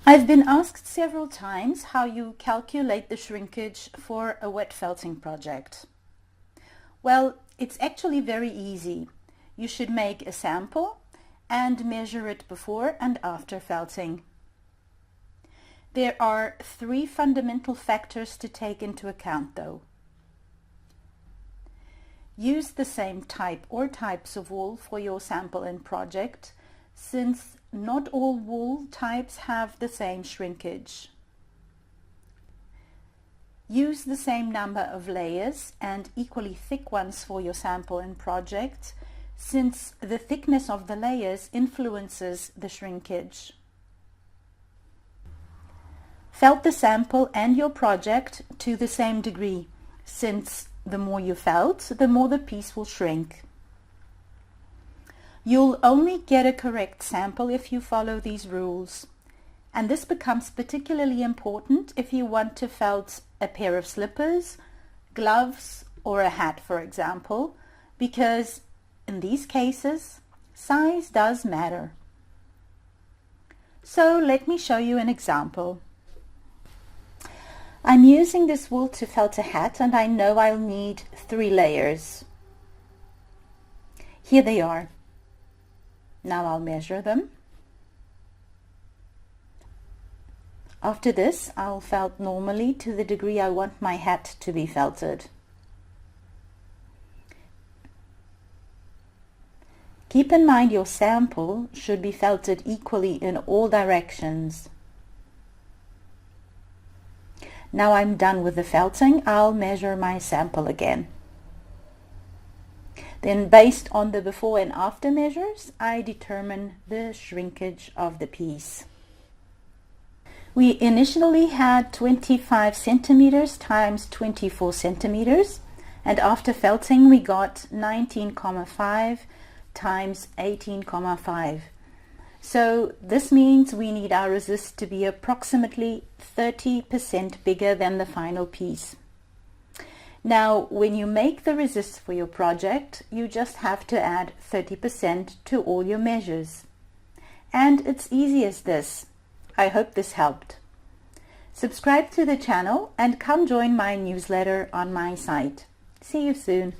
I've been asked several times how you calculate the shrinkage for a wet felting project. Well, it's actually very easy. You should make a sample and measure it before and after felting. There are 3 fundamental factors to take into account though. Use the same type or types of wool for your sample and project, since not all wool types have the same shrinkage. Use the same number of layers and equally thick ones for your sample and project, since the thickness of the layers influences the shrinkage. Felt the sample and your project to the same degree, since the more you felt, the more the piece will shrink. You'll only get a correct sample if you follow these rules, and this becomes particularly important if you want to felt a pair of slippers, gloves, or a hat, for example, because in these cases, size does matter. So let me show you an example. I'm using this wool to felt a hat, and I know I'll need 3 layers. Here they are. Now I'll measure them. After this, I'll felt normally to the degree I want my hat to be felted. Keep in mind your sample should be felted equally in all directions. Now I'm done with the felting, I'll measure my sample again. Then based on the before and after measures, I determine the shrinkage of the piece. We initially had 25 centimeters times 24 centimeters, and after felting we got 19,5 times 18,5. So this means we need our resist to be approximately 30% bigger than the final piece. Now, when you make the resist for your project, you just have to add 30% to all your measures. And it's easy as this. I hope this helped. Subscribe to the channel and come join my newsletter on my site. See you soon.